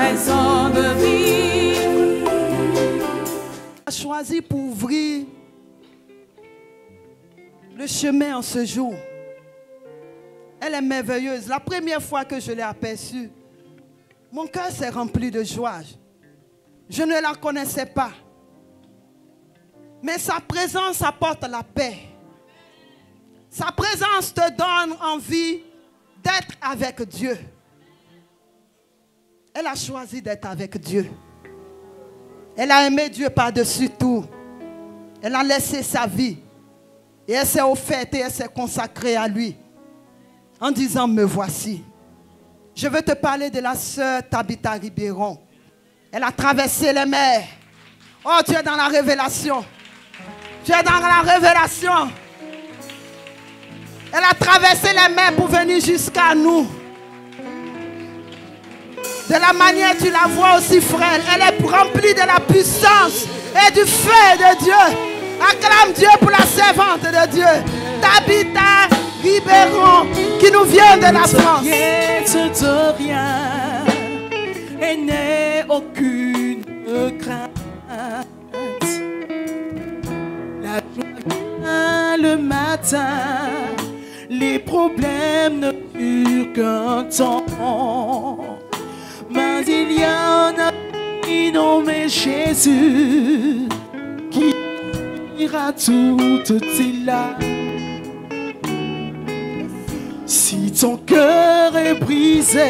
raison de vivre. A choisi pour ouvrir le chemin en ce jour. Elle est merveilleuse. La première fois que je l'ai aperçue, mon cœur s'est rempli de joie. Je ne la connaissais pas. Mais sa présence apporte la paix. Sa présence te donne envie d'être avec Dieu. Elle a choisi d'être avec Dieu. Elle a aimé Dieu par-dessus tout. Elle a laissé sa vie. Et elle s'est offerte et elle s'est consacrée à lui. En disant, me voici. Je veux te parler de la sœur Tabitha Ribéron. Elle a traversé les mers. Oh, tu es dans la révélation. Tu es dans la révélation. Elle a traversé les mers pour venir jusqu'à nous. De la manière tu la vois aussi, frère. Elle est remplie de la puissance et du feu de Dieu. Acclame Dieu pour la servante de Dieu. Tabitha Ribéron, qui nous vient de la France. De rien et n'aie aucune crainte. La joie le matin, les problèmes ne durent qu'un temps. Mais il y en a qui nommé Jésus, qui ira toutes tes larmes. Si ton cœur est brisé,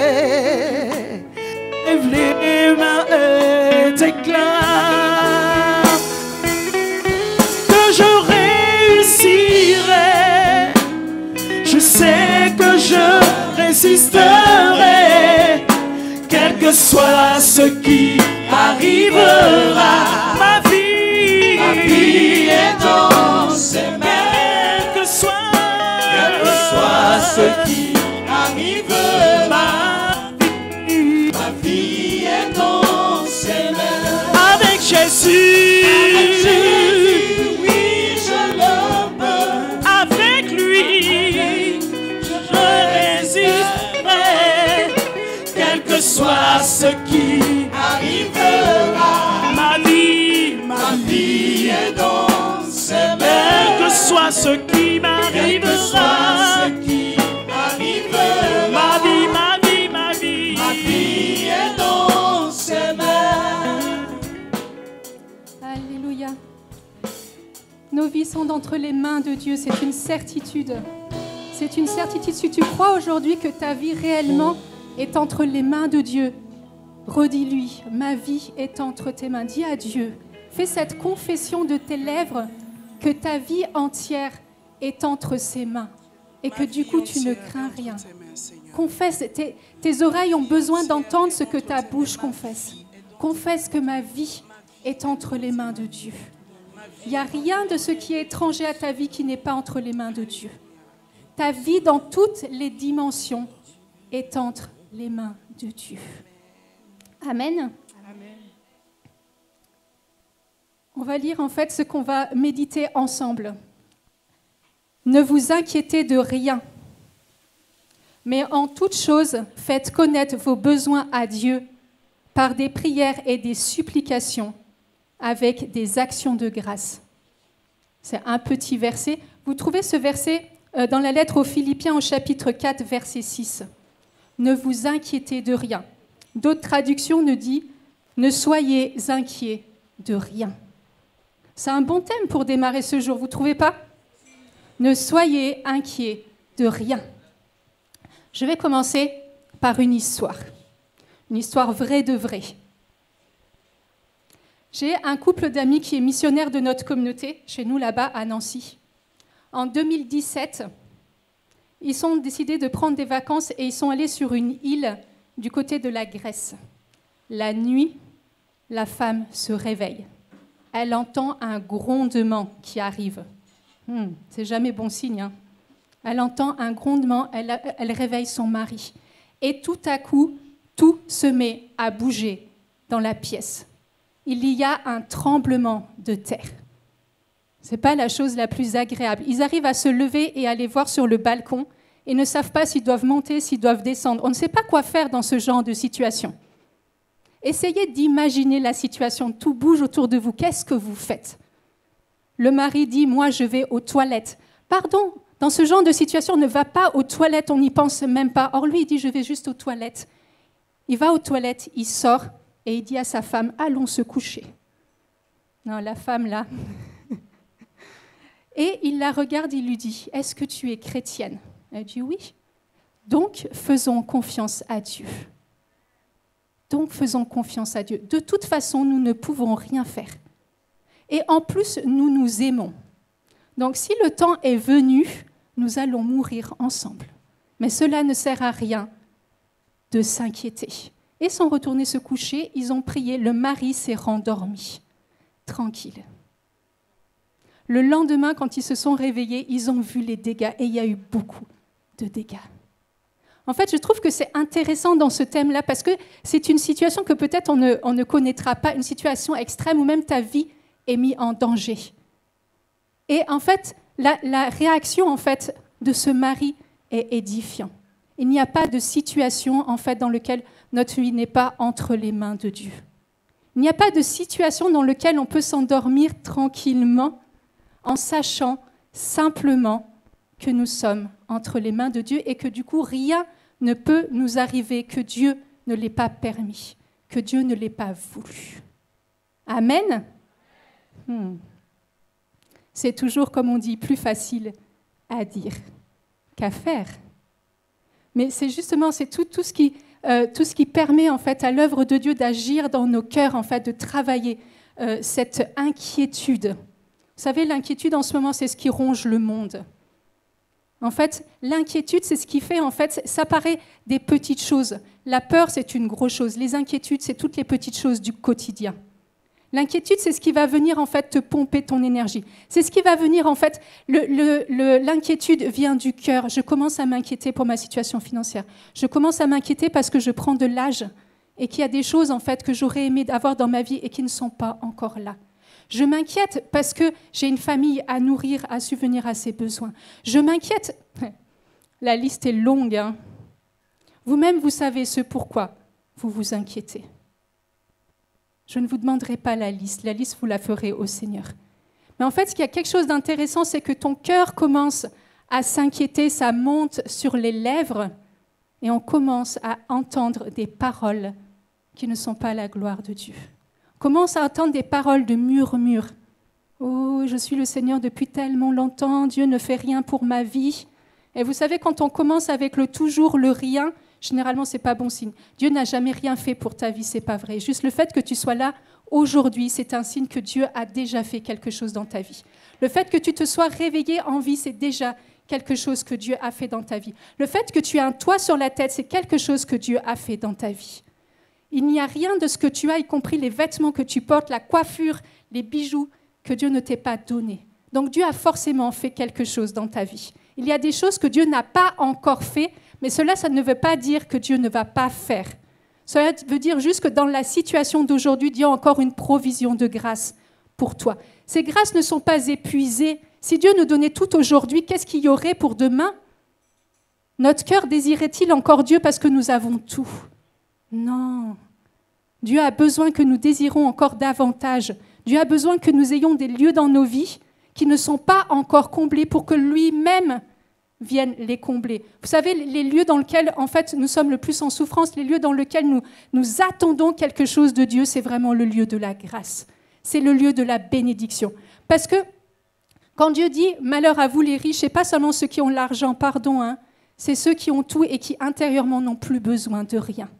lève les mains et t'éclame. Que je réussirai, je sais que je résisterai, quel que soit ce qui arrivera. Ma vie est dans ses mains. Ce qui arrive, ma vie est dans ses mains. Avec Jésus, oui, je le peux. Avec lui, je résisterai, quel que soit ce qui arrivera. Ma vie est dans ses mains. Quel que soit ce qui m'arrivera. Ma vie est dans ses mains. Alléluia. Nos vies sont entre les mains de Dieu, c'est une certitude. C'est une certitude. Si tu crois aujourd'hui que ta vie réellement est entre les mains de Dieu, redis-lui, ma vie est entre tes mains. Dis à Dieu, fais cette confession de tes lèvres que ta vie entière est entre ses mains et que du coup tu ne crains rien. Confesse, tes oreilles ont besoin d'entendre ce que ta bouche confesse. Confesse que ma vie est entre les mains de Dieu. Il n'y a rien de ce qui est étranger à ta vie qui n'est pas entre les mains de Dieu. Ta vie dans toutes les dimensions est entre les mains de Dieu. Amen. Amen. On va lire en fait ce qu'on va méditer ensemble. Ne vous inquiétez de rien, mais en toute chose, faites connaître vos besoins à Dieu par des prières et des supplications avec des actions de grâce. C'est un petit verset. Vous trouvez ce verset dans la lettre aux Philippiens au chapitre 4, verset 6. Ne vous inquiétez de rien. D'autres traductions nous disent « Ne soyez inquiets de rien ». C'est un bon thème pour démarrer ce jour, vous ne trouvez pas ? Ne soyez inquiets de rien. Je vais commencer par une histoire vraie de vrai. J'ai un couple d'amis qui est missionnaire de notre communauté, chez nous là-bas à Nancy. En 2017, ils ont décidé de prendre des vacances et ils sont allés sur une île du côté de la Grèce. La nuit, la femme se réveille. Elle entend un grondement qui arrive. C'est jamais bon signe, hein. Elle entend un grondement, elle réveille son mari. Et tout à coup, tout se met à bouger dans la pièce. Il y a un tremblement de terre. Ce n'est pas la chose la plus agréable. Ils arrivent à se lever et à aller voir sur le balcon et ne savent pas s'ils doivent monter, s'ils doivent descendre. On ne sait pas quoi faire dans ce genre de situation. Essayez d'imaginer la situation, tout bouge autour de vous. Qu'est-ce que vous faites? Le mari dit, moi je vais aux toilettes. Pardon, dans ce genre de situation, ne va pas aux toilettes, on n'y pense même pas. Or lui, il dit, je vais juste aux toilettes. Il va aux toilettes, il sort et il dit à sa femme, allons se coucher. Non, la femme là. Et il la regarde, il lui dit, est-ce que tu es chrétienne? Elle dit oui. Donc, faisons confiance à Dieu. Donc, faisons confiance à Dieu. De toute façon, nous ne pouvons rien faire. Et en plus, nous nous aimons. Donc, si le temps est venu, nous allons mourir ensemble. Mais cela ne sert à rien de s'inquiéter. Et sont retournés se coucher, ils ont prié, le mari s'est rendormi, tranquille. Le lendemain, quand ils se sont réveillés, ils ont vu les dégâts, et il y a eu beaucoup de dégâts. En fait, je trouve que c'est intéressant dans ce thème-là, parce que c'est une situation que peut-être on ne connaîtra pas, une situation extrême où même ta vie est mise en danger. Et en fait, la réaction en fait, de ce mari est édifiante. Il n'y a pas de situation en fait, dans laquelle notre vie n'est pas entre les mains de Dieu. Il n'y a pas de situation dans laquelle on peut s'endormir tranquillement en sachant simplement que nous sommes entre les mains de Dieu et que du coup, rien ne peut nous arriver, que Dieu ne l'ait pas permis, que Dieu ne l'ait pas voulu. Amen. C'est toujours, comme on dit, plus facile à dire qu'à faire. Mais c'est justement tout ce qui permet en fait, à l'œuvre de Dieu d'agir dans nos cœurs, en fait, de travailler cette inquiétude. Vous savez, l'inquiétude en ce moment, c'est ce qui ronge le monde. En fait, l'inquiétude, c'est ce qui fait, en fait, ça paraît des petites choses. La peur, c'est une grosse chose. Les inquiétudes, c'est toutes les petites choses du quotidien. L'inquiétude, c'est ce qui va venir, en fait, te pomper ton énergie. C'est ce qui va venir, en fait, l'inquiétude vient du cœur. Je commence à m'inquiéter pour ma situation financière. Je commence à m'inquiéter parce que je prends de l'âge et qu'il y a des choses, en fait, que j'aurais aimé avoir dans ma vie et qui ne sont pas encore là. Je m'inquiète parce que j'ai une famille à nourrir, à subvenir à ses besoins. Je m'inquiète. La liste est longue. Hein. Vous-même, vous savez ce pourquoi vous vous inquiétez. Je ne vous demanderai pas la liste. La liste, vous la ferez au Seigneur. Mais en fait, il y a quelque chose d'intéressant, c'est que ton cœur commence à s'inquiéter, ça monte sur les lèvres et on commence à entendre des paroles qui ne sont pas la gloire de Dieu. Commence à entendre des paroles de murmure. « Oh, je suis le Seigneur depuis tellement longtemps, Dieu ne fait rien pour ma vie. » Et vous savez, quand on commence avec le toujours, le rien, généralement, ce n'est pas bon signe. Dieu n'a jamais rien fait pour ta vie, ce n'est pas vrai. Juste le fait que tu sois là aujourd'hui, c'est un signe que Dieu a déjà fait quelque chose dans ta vie. Le fait que tu te sois réveillé en vie, c'est déjà quelque chose que Dieu a fait dans ta vie. Le fait que tu aies un toit sur la tête, c'est quelque chose que Dieu a fait dans ta vie. Il n'y a rien de ce que tu as, y compris les vêtements que tu portes, la coiffure, les bijoux, que Dieu ne t'ait pas donné. Donc Dieu a forcément fait quelque chose dans ta vie. Il y a des choses que Dieu n'a pas encore fait, mais cela, ça ne veut pas dire que Dieu ne va pas faire. Cela veut dire juste que dans la situation d'aujourd'hui, Dieu a encore une provision de grâce pour toi. Ces grâces ne sont pas épuisées. Si Dieu nous donnait tout aujourd'hui, qu'est-ce qu'il y aurait pour demain? Notre cœur désirait-il encore Dieu parce que nous avons tout? Non. Dieu a besoin que nous désirons encore davantage. Dieu a besoin que nous ayons des lieux dans nos vies qui ne sont pas encore comblés pour que lui-même vienne les combler. Vous savez, les lieux dans lesquels, en fait, nous sommes le plus en souffrance, les lieux dans lesquels nous attendons quelque chose de Dieu, c'est vraiment le lieu de la grâce. C'est le lieu de la bénédiction. Parce que quand Dieu dit « malheur à vous les riches », ce n'est pas seulement ceux qui ont l'argent, pardon, hein, c'est ceux qui ont tout et qui intérieurement n'ont plus besoin de rien.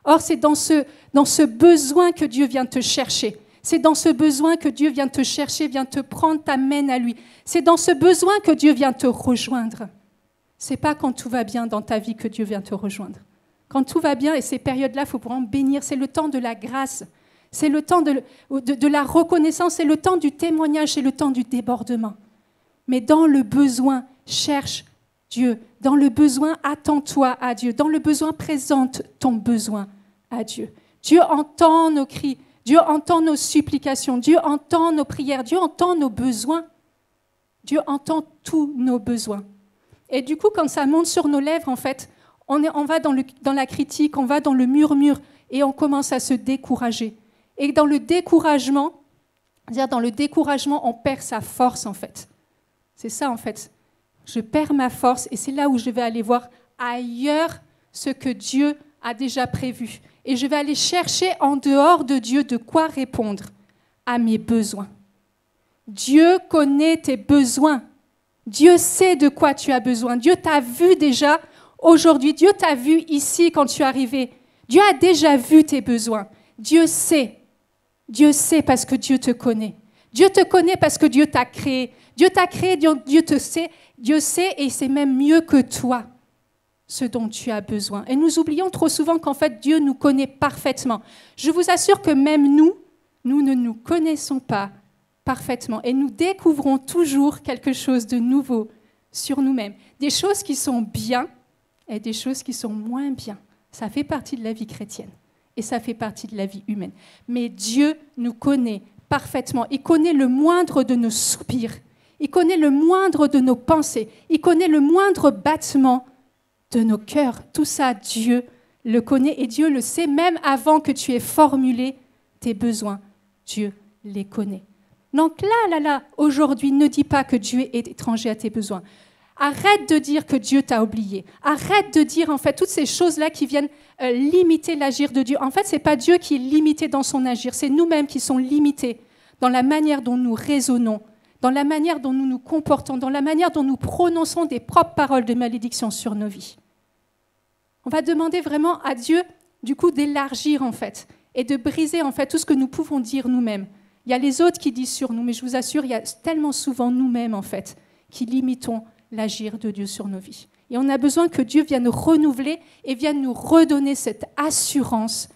Or, c'est dans ce besoin que Dieu vient te chercher. C'est dans ce besoin que Dieu vient te chercher, vient te prendre, t'amène à lui. C'est dans ce besoin que Dieu vient te rejoindre. Ce n'est pas quand tout va bien dans ta vie que Dieu vient te rejoindre. Quand tout va bien, et ces périodes-là, il faut vraiment bénir, c'est le temps de la grâce, c'est le temps de la reconnaissance, c'est le temps du témoignage, c'est le temps du débordement. Mais dans le besoin, cherche Dieu. Dans le besoin, attends-toi à Dieu. Dans le besoin, présente ton besoin à Dieu. Dieu entend nos cris, Dieu entend nos supplications, Dieu entend nos prières, Dieu entend nos besoins. Dieu entend tous nos besoins. Et du coup, quand ça monte sur nos lèvres, en fait, on va dans la critique, on va dans le murmure. et on commence à se décourager. Et dans le découragement, on perd sa force en fait. C'est ça en fait. Je perds ma force et c'est là où je vais aller voir ailleurs ce que Dieu a déjà prévu. Et je vais aller chercher en dehors de Dieu de quoi répondre à mes besoins. Dieu connaît tes besoins. Dieu sait de quoi tu as besoin. Dieu t'a vu déjà aujourd'hui. Dieu t'a vu ici quand tu es arrivé. Dieu a déjà vu tes besoins. Dieu sait. Dieu sait parce que Dieu te connaît. Dieu te connaît parce que Dieu t'a créé. Dieu t'a créé, Dieu te sait. Dieu sait et c'est même mieux que toi ce dont tu as besoin. Et nous oublions trop souvent qu'en fait Dieu nous connaît parfaitement. Je vous assure que même nous ne nous connaissons pas parfaitement et nous découvrons toujours quelque chose de nouveau sur nous-mêmes. Des choses qui sont bien et des choses qui sont moins bien. Ça fait partie de la vie chrétienne et ça fait partie de la vie humaine. Mais Dieu nous connaît parfaitement. Il connaît le moindre de nos soupirs. Il connaît le moindre de nos pensées. Il connaît le moindre battement de nos cœurs. Tout ça, Dieu le connaît et Dieu le sait même avant que tu aies formulé tes besoins. Dieu les connaît. Donc là, aujourd'hui, ne dis pas que Dieu est étranger à tes besoins. Arrête de dire que Dieu t'a oublié. Arrête de dire, en fait, toutes ces choses-là qui viennent limiter l'agir de Dieu. En fait, ce n'est pas Dieu qui est limité dans son agir, c'est nous-mêmes qui sommes limités dans la manière dont nous raisonnons, dans la manière dont nous nous comportons, dans la manière dont nous prononçons des propres paroles de malédiction sur nos vies. On va demander vraiment à Dieu, du coup, d'élargir, en fait, et de briser, en fait, tout ce que nous pouvons dire nous-mêmes. Il y a les autres qui disent sur nous, mais je vous assure, il y a tellement souvent nous-mêmes, en fait, qui limitons l'agir de Dieu sur nos vies. Et on a besoin que Dieu vienne nous renouveler et vienne nous redonner cette assurance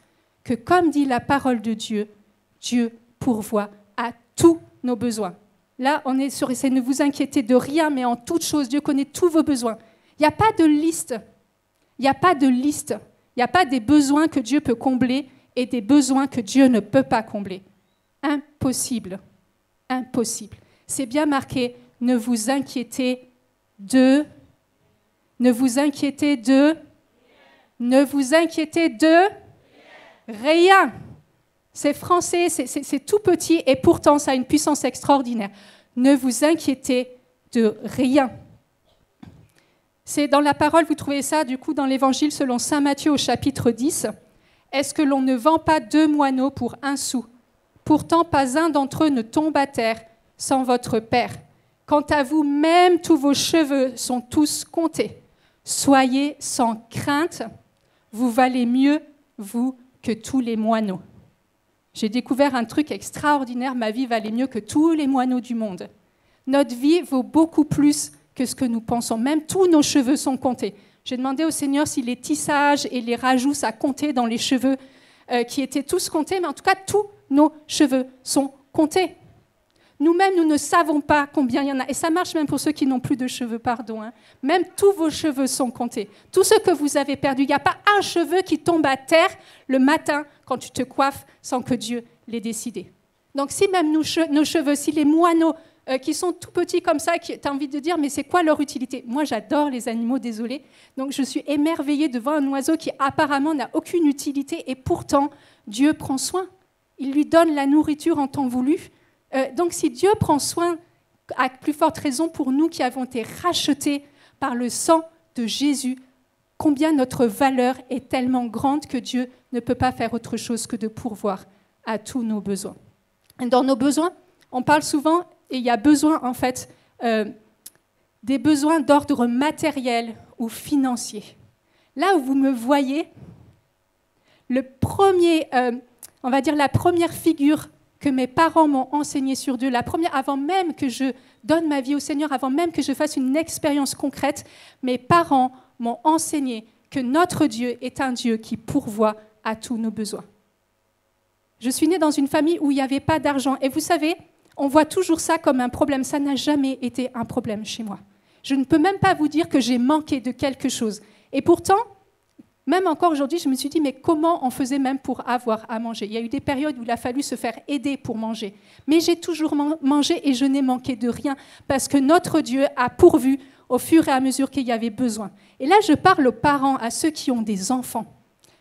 que, comme dit la parole de Dieu, Dieu pourvoit à tous nos besoins. Là, on est sur essayer de ne vous inquiéter de rien, mais en toute chose, Dieu connaît tous vos besoins. Il n'y a pas de liste. Il n'y a pas de liste. Il n'y a pas des besoins que Dieu peut combler et des besoins que Dieu ne peut pas combler. Impossible. Impossible. C'est bien marqué, ne vous inquiétez de... Ne vous inquiétez de... Ne vous inquiétez de... Rien. C'est français, c'est tout petit et pourtant ça a une puissance extraordinaire. Ne vous inquiétez de rien. C'est dans la parole, vous trouvez ça du coup dans l'évangile selon saint Matthieu au chapitre 10. Est-ce que l'on ne vend pas 2 moineaux pour 1 sou ? Pourtant pas un d'entre eux ne tombe à terre sans votre Père. Quant à vous, même tous vos cheveux sont tous comptés. Soyez sans crainte, vous valez mieux, vous, que tous les moineaux. J'ai découvert un truc extraordinaire, ma vie valait mieux que tous les moineaux du monde. Notre vie vaut beaucoup plus que ce que nous pensons. Même tous nos cheveux sont comptés. J'ai demandé au Seigneur si les tissages et les rajouts, ça comptait dans les cheveux qui étaient tous comptés, mais en tout cas, tous nos cheveux sont comptés. Nous-mêmes, nous ne savons pas combien il y en a. Et ça marche même pour ceux qui n'ont plus de cheveux, pardon. Même tous vos cheveux sont comptés. Tout ce que vous avez perdu, il n'y a pas un cheveu qui tombe à terre le matin quand tu te coiffes sans que Dieu l'ait décidé. Donc si même nos cheveux, si les moineaux qui sont tout petits comme ça, tu as envie de dire, mais c'est quoi leur utilité ? Moi, j'adore les animaux, désolé. Donc je suis émerveillée devant un oiseau qui apparemment n'a aucune utilité et pourtant, Dieu prend soin. Il lui donne la nourriture en temps voulu. Donc si Dieu prend soin, à plus forte raison pour nous qui avons été rachetés par le sang de Jésus, combien notre valeur est tellement grande que Dieu ne peut pas faire autre chose que de pourvoir à tous nos besoins. Et dans nos besoins, on parle souvent, et il y a besoin en fait, des besoins d'ordre matériel ou financier. Là où vous me voyez, le premier, on va dire la première figure que mes parents m'ont enseigné sur Dieu, la première, avant même que je donne ma vie au Seigneur, avant même que je fasse une expérience concrète, mes parents m'ont enseigné que notre Dieu est un Dieu qui pourvoit à tous nos besoins. Je suis née dans une famille où il n'y avait pas d'argent. Et vous savez, on voit toujours ça comme un problème. Ça n'a jamais été un problème chez moi. Je ne peux même pas vous dire que j'ai manqué de quelque chose. Et pourtant, même encore aujourd'hui, je me suis dit, mais comment on faisait même pour avoir à manger ? Il y a eu des périodes où il a fallu se faire aider pour manger. Mais j'ai toujours mangé et je n'ai manqué de rien parce que notre Dieu a pourvu au fur et à mesure qu'il y avait besoin. Et là, je parle aux parents, à ceux qui ont des enfants.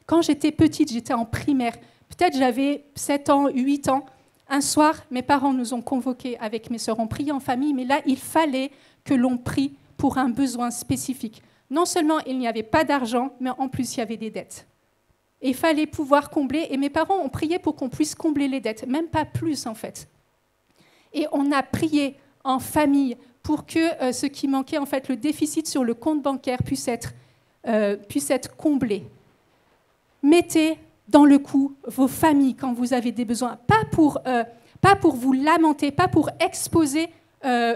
Quand j'étais petite, j'étais en primaire, peut-être j'avais 7 ans, 8 ans, un soir, mes parents nous ont convoqués avec mes sœurs, on priait en famille, mais là, il fallait que l'on prie pour un besoin spécifique. Non seulement il n'y avait pas d'argent, mais en plus il y avait des dettes. Et il fallait pouvoir combler, et mes parents ont prié pour qu'on puisse combler les dettes, même pas plus en fait. Et on a prié en famille pour que ce qui manquait, en fait, le déficit sur le compte bancaire puisse être comblé. Mettez dans le coup vos familles quand vous avez des besoins, pas pour vous lamenter, pas pour exposer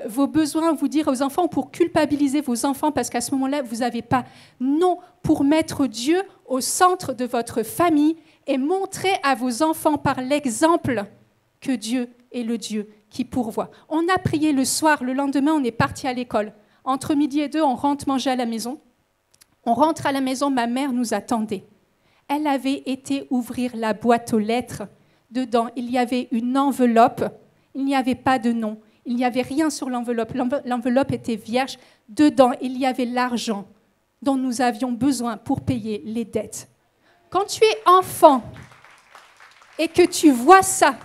vos besoins, vous dire aux enfants, pour culpabiliser vos enfants parce qu'à ce moment-là, vous n'avez pas. Non, pour mettre Dieu au centre de votre famille et montrer à vos enfants par l'exemple que Dieu est le Dieu qui pourvoit. On a prié le soir, le lendemain, on est parti à l'école. Entre midi et 2, on rentre manger à la maison. On rentre à la maison, ma mère nous attendait. Elle avait été ouvrir la boîte aux lettres. Dedans, il y avait une enveloppe. Il n'y avait pas de nom. Il n'y avait rien sur l'enveloppe. L'enveloppe était vierge. Dedans, il y avait l'argent dont nous avions besoin pour payer les dettes. Quand tu es enfant et que tu vois ça,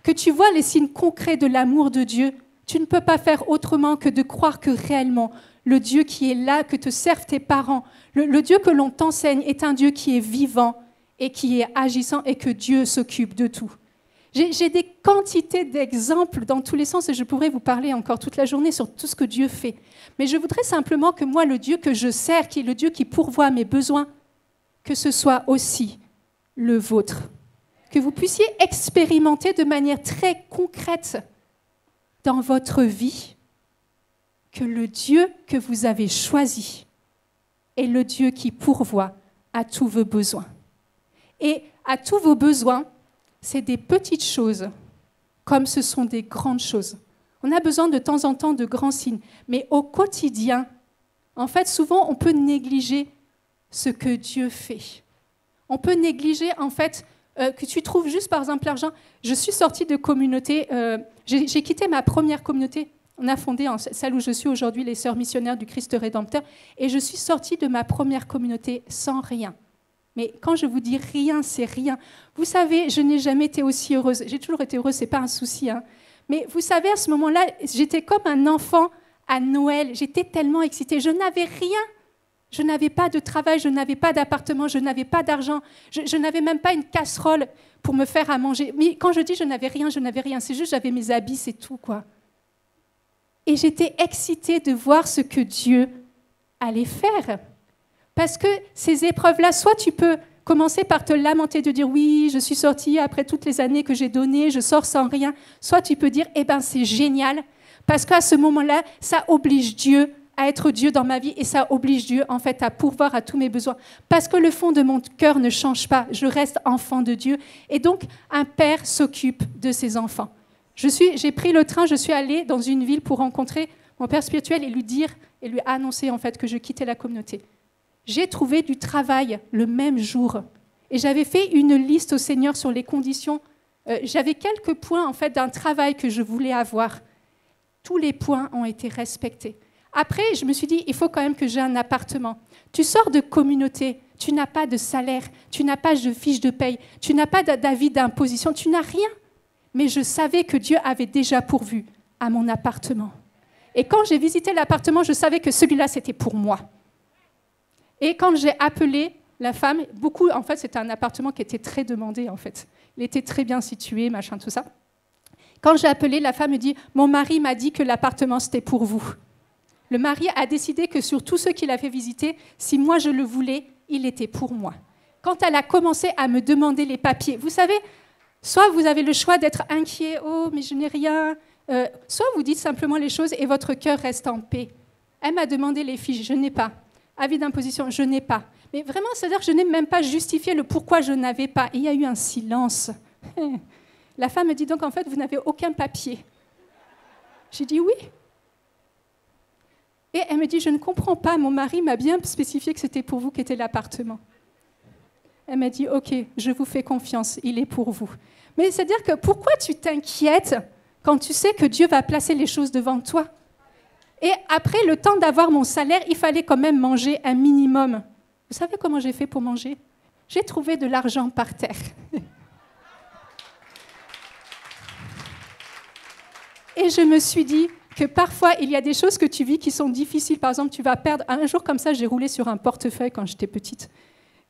que tu vois les signes concrets de l'amour de Dieu, tu ne peux pas faire autrement que de croire que réellement, le Dieu qui est là, que te servent tes parents, le Dieu que l'on t'enseigne est un Dieu qui est vivant et qui est agissant et que Dieu s'occupe de tout. J'ai des quantités d'exemples dans tous les sens et je pourrais vous parler encore toute la journée sur tout ce que Dieu fait. Mais je voudrais simplement que moi, le Dieu que je sers, qui est le Dieu qui pourvoit mes besoins, que ce soit aussi le vôtre. Que vous puissiez expérimenter de manière très concrète dans votre vie que le Dieu que vous avez choisi est le Dieu qui pourvoit à tous vos besoins. Et à tous vos besoins, c'est des petites choses, comme ce sont des grandes choses. On a besoin de temps en temps de grands signes, mais au quotidien, en fait, souvent, on peut négliger ce que Dieu fait. On peut négliger, en fait, que tu trouves juste, par exemple, l'argent. Je suis sortie de communauté, j'ai quitté ma première communauté. On a fondé celle où je suis aujourd'hui, les Sœurs missionnaires du Christ Rédempteur, et je suis sortie de ma première communauté sans rien. Mais quand je vous dis rien, c'est rien. Vous savez, je n'ai jamais été aussi heureuse. J'ai toujours été heureuse, ce n'est pas un souci. Hein. Mais vous savez, à ce moment-là, j'étais comme un enfant à Noël. J'étais tellement excitée. Je n'avais rien. Je n'avais pas de travail, je n'avais pas d'appartement, je n'avais pas d'argent. Je n'avais même pas une casserole pour me faire à manger. Mais quand je dis je n'avais rien, c'est juste j'avais mes habits, c'est tout, quoi. Et j'étais excitée de voir ce que Dieu allait faire. Parce que ces épreuves-là, soit tu peux commencer par te lamenter, de dire « oui, je suis sortie après toutes les années que j'ai données, je sors sans rien », soit tu peux dire « eh bien, c'est génial », parce qu'à ce moment-là, ça oblige Dieu à être Dieu dans ma vie et ça oblige Dieu, en fait, à pourvoir à tous mes besoins. Parce que le fond de mon cœur ne change pas, je reste enfant de Dieu. Et donc, un père s'occupe de ses enfants. J'ai pris le train, je suis allée dans une ville pour rencontrer mon père spirituel et lui annoncer, en fait, que je quittais la communauté. J'ai trouvé du travail le même jour. Et j'avais fait une liste au Seigneur sur les conditions. J'avais quelques points, en fait, d'un travail que je voulais avoir. Tous les points ont été respectés. Après, je me suis dit, il faut quand même que j'ai un appartement. Tu sors de communauté, tu n'as pas de salaire, tu n'as pas de fiche de paye, tu n'as pas d'avis d'imposition, tu n'as rien. Mais je savais que Dieu avait déjà pourvu à mon appartement. Et quand j'ai visité l'appartement, je savais que celui-là, c'était pour moi. Et quand j'ai appelé la femme, en fait, c'était un appartement qui était très demandé, en fait. Il était très bien situé, machin, tout ça. Quand j'ai appelé, la femme me dit, mon mari m'a dit que l'appartement, c'était pour vous. Le mari a décidé que sur tous ceux qu'il avait visités, si moi je le voulais, il était pour moi. Quand elle a commencé à me demander les papiers, vous savez, soit vous avez le choix d'être inquiet, oh mais je n'ai rien, soit vous dites simplement les choses et votre cœur reste en paix. Elle m'a demandé les fiches, je n'ai pas. Avis d'imposition, je n'ai pas. Mais vraiment, c'est-à-dire que je n'ai même pas justifié le pourquoi je n'avais pas. Et il y a eu un silence. La femme me dit donc, en fait, vous n'avez aucun papier. J'ai dit oui. Et elle me dit, je ne comprends pas, mon mari m'a bien spécifié que c'était pour vous qu'était l'appartement. Elle m'a dit, ok, je vous fais confiance, il est pour vous. Mais c'est-à-dire que pourquoi tu t'inquiètes quand tu sais que Dieu va placer les choses devant toi? Et après le temps d'avoir mon salaire, il fallait quand même manger un minimum. Vous savez comment j'ai fait pour manger? j'ai trouvé de l'argent par terre. Et je me suis dit que parfois, il y a des choses que tu vis qui sont difficiles. Par exemple, tu vas perdre... Un jour comme ça, j'ai roulé sur un portefeuille quand j'étais petite.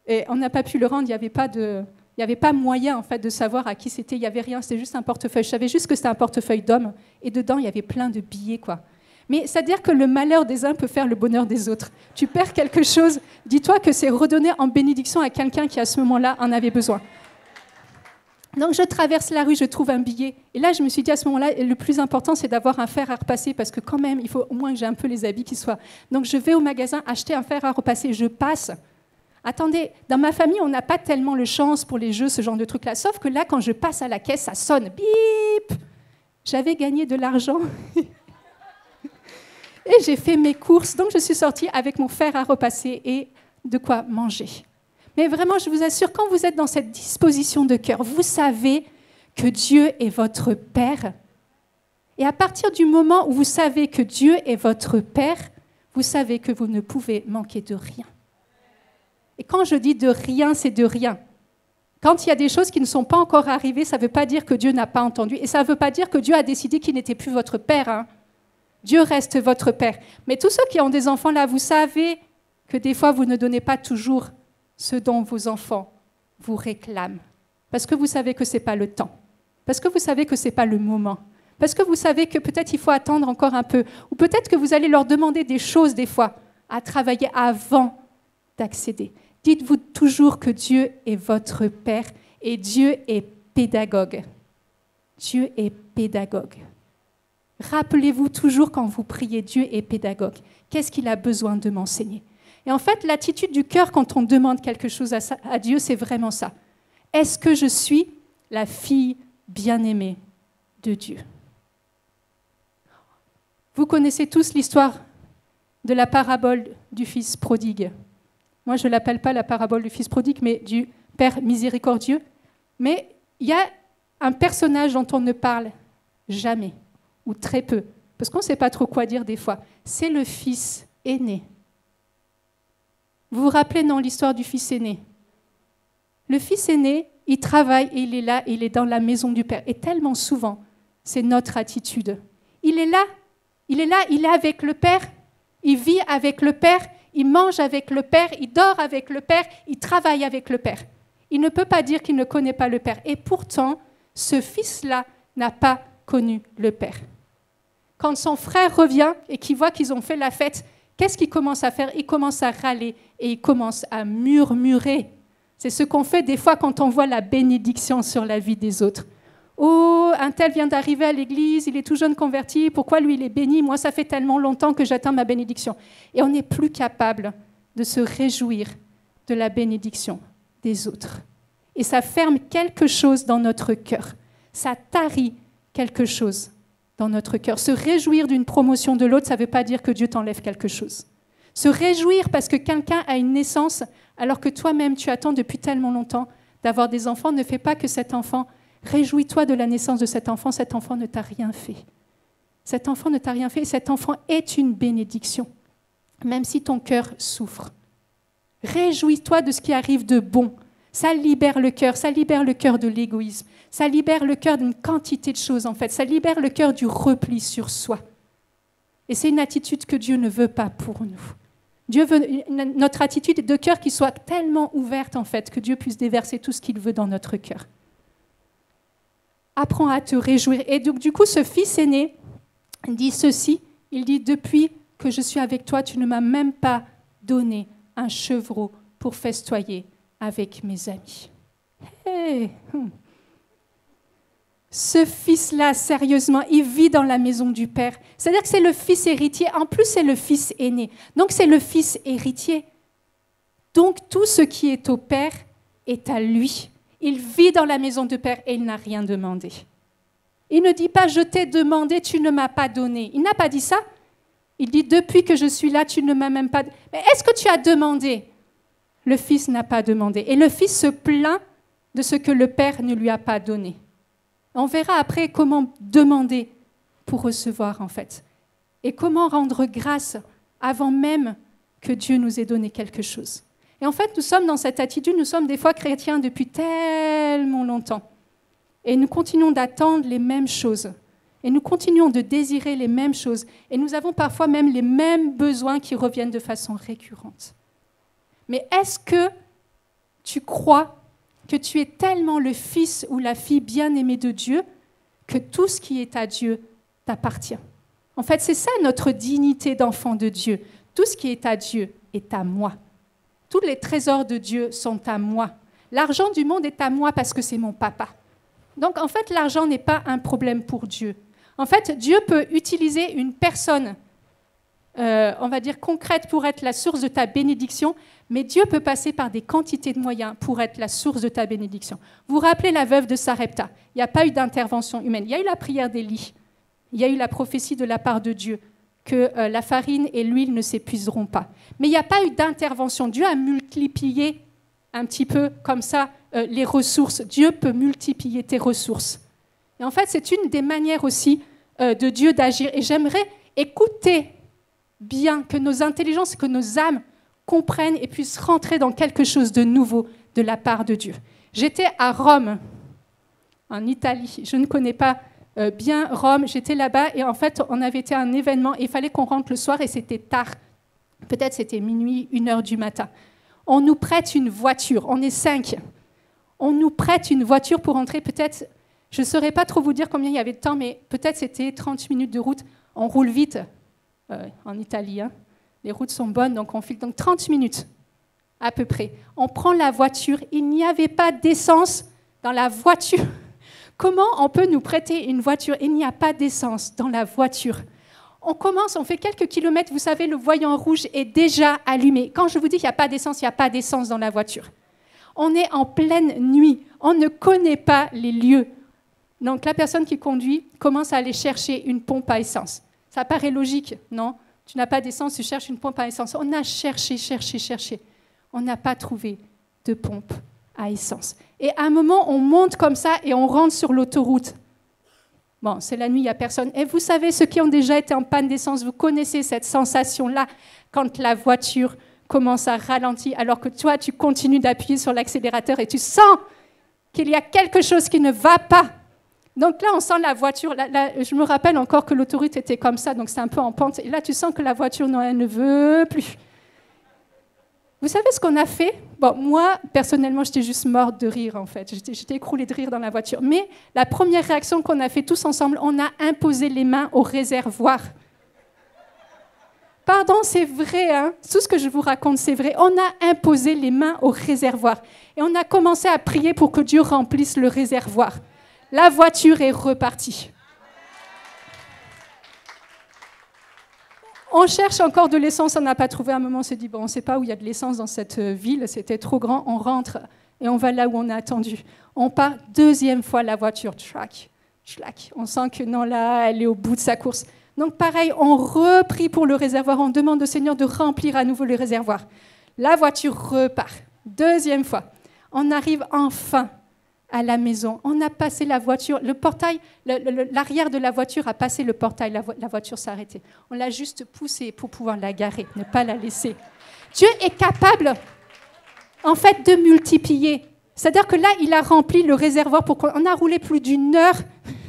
Et on n'a pas pu le rendre, il n'y avait pas moyen en fait, de savoir à qui c'était, il n'y avait rien, c'était juste un portefeuille. Je savais juste que c'était un portefeuille d'homme, et dedans, il y avait plein de billets, quoi. Mais c'est-à-dire que le malheur des uns peut faire le bonheur des autres. Tu perds quelque chose, dis-toi que c'est redonner en bénédiction à quelqu'un qui, à ce moment-là, en avait besoin. Donc, je traverse la rue, je trouve un billet. Et là, je me suis dit, à ce moment-là, le plus important, c'est d'avoir un fer à repasser, parce que quand même, il faut au moins que j'ai un peu les habits qui soient... Donc, je vais au magasin acheter un fer à repasser, je passe. Attendez, dans ma famille, on n'a pas tellement le chance pour les jeux, ce genre de trucs-là. Sauf que là, quand je passe à la caisse, ça sonne. Bip! J'avais gagné de l'argent. Et j'ai fait mes courses. Donc, je suis sortie avec mon fer à repasser et de quoi manger. Mais vraiment, je vous assure, quand vous êtes dans cette disposition de cœur, vous savez que Dieu est votre Père. Et à partir du moment où vous savez que Dieu est votre Père, vous savez que vous ne pouvez manquer de rien. Et quand je dis de rien, c'est de rien. Quand il y a des choses qui ne sont pas encore arrivées, ça ne veut pas dire que Dieu n'a pas entendu. Et ça ne veut pas dire que Dieu a décidé qu'il n'était plus votre Père. Hein. Dieu reste votre Père. Mais tous ceux qui ont des enfants là, vous savez que des fois, vous ne donnez pas toujours ce dont vos enfants vous réclament. Parce que vous savez que ce n'est pas le temps. Parce que vous savez que ce n'est pas le moment. Parce que vous savez que peut-être il faut attendre encore un peu. Ou peut-être que vous allez leur demander des choses des fois à travailler avant d'accéder. Dites-vous toujours que Dieu est votre Père et Dieu est pédagogue. Dieu est pédagogue. Rappelez-vous toujours quand vous priez, Dieu est pédagogue. Qu'est-ce qu'il a besoin de m'enseigner ? Et en fait, l'attitude du cœur quand on demande quelque chose à Dieu, c'est vraiment ça. Est-ce que je suis la fille bien-aimée de Dieu ? Vous connaissez tous l'histoire de la parabole du fils prodigue. Moi, je ne l'appelle pas la parabole du fils prodigue, mais du Père miséricordieux. Mais il y a un personnage dont on ne parle jamais, ou très peu, parce qu'on ne sait pas trop quoi dire des fois. C'est le fils aîné. Vous vous rappelez, non, l'histoire du fils aîné ? Le fils aîné, il travaille et il est là, et il est dans la maison du Père. Et tellement souvent, c'est notre attitude. Il est là, il est avec le Père, il vit avec le Père, il mange avec le Père, il dort avec le Père, il travaille avec le Père. Il ne peut pas dire qu'il ne connaît pas le Père. Et pourtant, ce fils-là n'a pas connu le Père. Quand son frère revient et qu'il voit qu'ils ont fait la fête, qu'est-ce qu'il commence à faire ? Il commence à râler et il commence à murmurer. C'est ce qu'on fait des fois quand on voit la bénédiction sur la vie des autres. Oh, un tel vient d'arriver à l'église, il est tout jeune converti, pourquoi lui il est béni ? Moi, ça fait tellement longtemps que j'attends ma bénédiction. Et on n'est plus capable de se réjouir de la bénédiction des autres. Et ça ferme quelque chose dans notre cœur. Ça tarit quelque chose dans notre cœur. Se réjouir d'une promotion de l'autre, ça ne veut pas dire que Dieu t'enlève quelque chose. Se réjouir parce que quelqu'un a une naissance, alors que toi-même, tu attends depuis tellement longtemps d'avoir des enfants, ne fait pas que cet enfant... Réjouis-toi de la naissance de cet enfant ne t'a rien fait. Cet enfant ne t'a rien fait, cet enfant est une bénédiction, même si ton cœur souffre. Réjouis-toi de ce qui arrive de bon. Ça libère le cœur de l'égoïsme, ça libère le cœur d'une quantité de choses en fait, ça libère le cœur du repli sur soi. Et c'est une attitude que Dieu ne veut pas pour nous. Dieu veut notre attitude de cœur qui soit tellement ouverte en fait, que Dieu puisse déverser tout ce qu'il veut dans notre cœur. Apprends à te réjouir. Et donc, du coup, ce fils aîné dit ceci, il dit « Depuis que je suis avec toi, tu ne m'as même pas donné un chevreau pour festoyer avec mes amis. » Hey. Ce fils-là, sérieusement, il vit dans la maison du Père. C'est-à-dire que c'est le fils héritier. En plus, c'est le fils aîné. Donc, c'est le fils héritier. Donc, tout ce qui est au Père est à lui. Il vit dans la maison du Père et il n'a rien demandé. Il ne dit pas « je t'ai demandé, tu ne m'as pas donné ». Il n'a pas dit ça. Il dit « depuis que je suis là, tu ne m'as même pas... » Mais est-ce que tu as demandé ? Le fils n'a pas demandé. Et le fils se plaint de ce que le Père ne lui a pas donné. On verra après comment demander pour recevoir en fait. Et comment rendre grâce avant même que Dieu nous ait donné quelque chose. Et en fait, nous sommes dans cette attitude, nous sommes des fois chrétiens depuis tellement longtemps. Et nous continuons d'attendre les mêmes choses. Et nous continuons de désirer les mêmes choses. Et nous avons parfois même les mêmes besoins qui reviennent de façon récurrente. Mais est-ce que tu crois que tu es tellement le fils ou la fille bien-aimée de Dieu que tout ce qui est à Dieu t'appartient? En fait, c'est ça notre dignité d'enfant de Dieu. Tout ce qui est à Dieu est à moi. Tous les trésors de Dieu sont à moi. L'argent du monde est à moi parce que c'est mon papa. Donc, en fait, l'argent n'est pas un problème pour Dieu. En fait, Dieu peut utiliser une personne, on va dire concrète, pour être la source de ta bénédiction, mais Dieu peut passer par des quantités de moyens pour être la source de ta bénédiction. Vous vous rappelez la veuve de Sarepta? Il n'y a pas eu d'intervention humaine. Il y a eu la prière d'Élie. Il y a eu la prophétie de la part de Dieu que la farine et l'huile ne s'épuiseront pas. Mais il n'y a pas eu d'intervention. Dieu a multiplié un petit peu comme ça les ressources. Dieu peut multiplier tes ressources. Et en fait, c'est une des manières aussi de Dieu d'agir. Et j'aimerais écouter bien que nos intelligences, que nos âmes comprennent et puissent rentrer dans quelque chose de nouveau de la part de Dieu. J'étais à Rome, en Italie. Je ne connais pas bien Rome. J'étais là-bas et en fait, on avait été à un événement et il fallait qu'on rentre le soir et c'était tard. Peut-être c'était minuit, 1h du matin. On nous prête une voiture. On est 5. On nous prête une voiture pour rentrer peut-être... Je ne saurais pas trop vous dire combien il y avait de temps, mais peut-être c'était 30 minutes de route. On roule vite en Italie. Hein. Les routes sont bonnes, donc on file. Donc 30 minutes à peu près. On prend la voiture. Il n'y avait pas d'essence dans la voiture. Comment on peut nous prêter une voiture? Il n'y a pas d'essence dans la voiture. On commence, on fait quelques kilomètres. Vous savez, le voyant rouge est déjà allumé. Quand je vous dis qu'il n'y a pas d'essence, il n'y a pas d'essence dans la voiture. On est en pleine nuit. On ne connaît pas les lieux. Donc, la personne qui conduit commence à aller chercher une pompe à essence. Ça paraît logique, non? Tu n'as pas d'essence, tu cherches une pompe à essence. On a cherché. On n'a pas trouvé de pompe à essence. Et à un moment, on monte comme ça et on rentre sur l'autoroute. Bon, c'est la nuit, il n'y a personne. Et vous savez, ceux qui ont déjà été en panne d'essence, vous connaissez cette sensation-là quand la voiture commence à ralentir alors que toi, tu continues d'appuyer sur l'accélérateur et tu sens qu'il y a quelque chose qui ne va pas. Donc là, on sent la voiture. Là, je me rappelle encore que l'autoroute était comme ça, donc c'est un peu en pente. Et là, tu sens que la voiture, non, elle ne veut plus. Vous savez ce qu'on a fait? Bon, moi, personnellement, j'étais juste morte de rire, en fait. J'étais écroulée de rire dans la voiture. Mais la première réaction qu'on a fait tous ensemble, on a imposé les mains au réservoir. Pardon, c'est vrai, hein? Tout ce que je vous raconte, c'est vrai. On a imposé les mains au réservoir. Et on a commencé à prier pour que Dieu remplisse le réservoir. La voiture est repartie. On cherche encore de l'essence, on n'a pas trouvé. À un moment, on s'est dit, bon, on ne sait pas où il y a de l'essence dans cette ville, c'était trop grand. On rentre et on va là où on a attendu. On part deuxième fois, la voiture, tchac. On sent que non, là, elle est au bout de sa course. Donc pareil, on reprie pour le réservoir, on demande au Seigneur de remplir à nouveau le réservoir. La voiture repart. Deuxième fois, on arrive enfin à la maison. On a passé la voiture, le portail, l'arrière de la voiture a passé le portail, la voiture s'est arrêtée. On l'a juste poussée pour pouvoir la garer, ne pas la laisser. Dieu est capable, en fait, de multiplier. C'est-à-dire que là, il a rempli le réservoir pour qu'on a roulé plus d'1 heure.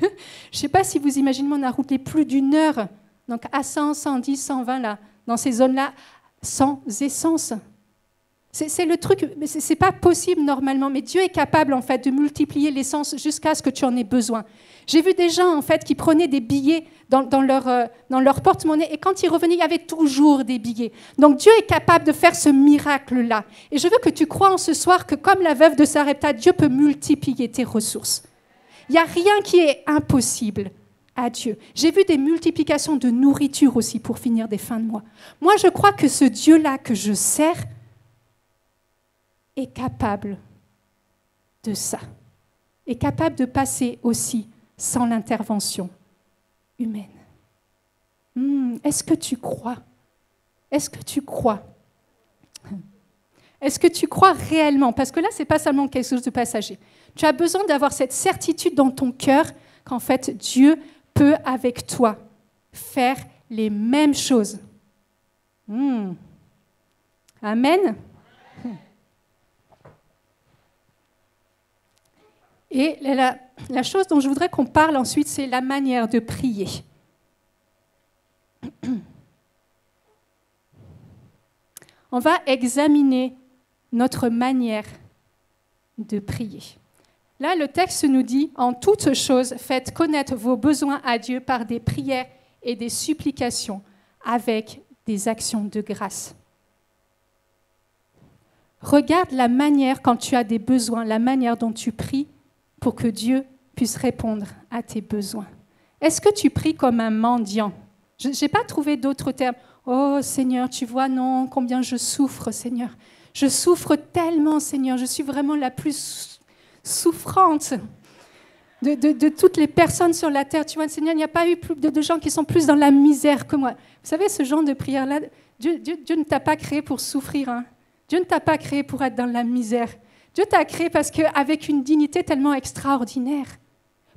Je ne sais pas si vous imaginez, mais on a roulé plus d'1 heure. Donc à 100, 110, 120, là, dans ces zones-là, sans essence. C'est le truc, mais ce n'est pas possible normalement, mais Dieu est capable en fait de multiplier l'essence jusqu'à ce que tu en aies besoin. J'ai vu des gens en fait qui prenaient des billets dans leur porte-monnaie et quand ils revenaient, il y avait toujours des billets. Donc Dieu est capable de faire ce miracle-là. Et je veux que tu crois en ce soir que comme la veuve de Sarepta, Dieu peut multiplier tes ressources. Il n'y a rien qui est impossible à Dieu. J'ai vu des multiplications de nourriture aussi pour finir des fins de mois. Moi, je crois que ce Dieu-là que je sers est capable de ça, est capable de passer aussi sans l'intervention humaine. Est-ce que tu crois? Est-ce que tu crois? Est-ce que tu crois réellement? Parce que là, ce n'est pas seulement quelque chose de passager. Tu as besoin d'avoir cette certitude dans ton cœur qu'en fait, Dieu peut avec toi faire les mêmes choses. Amen. Et la chose dont je voudrais qu'on parle ensuite, c'est la manière de prier. On va examiner notre manière de prier. Là, le texte nous dit, en toutes choses, faites connaître vos besoins à Dieu par des prières et des supplications, avec des actions de grâce. Regarde la manière, quand tu as des besoins, la manière dont tu pries pour que Dieu puisse répondre à tes besoins. Est-ce que tu pries comme un mendiant? Je n'ai pas trouvé d'autres termes. Oh Seigneur, tu vois, non, combien je souffre, Seigneur. Je souffre tellement, Seigneur. Je suis vraiment la plus souffrante de toutes les personnes sur la terre. Tu vois, Seigneur, il n'y a pas eu plus de gens qui sont plus dans la misère que moi. Vous savez, ce genre de prière-là, Dieu ne t'a pas créé pour souffrir. Hein. Dieu ne t'a pas créé pour être dans la misère. Dieu t'a créé parce qu'avec une dignité tellement extraordinaire,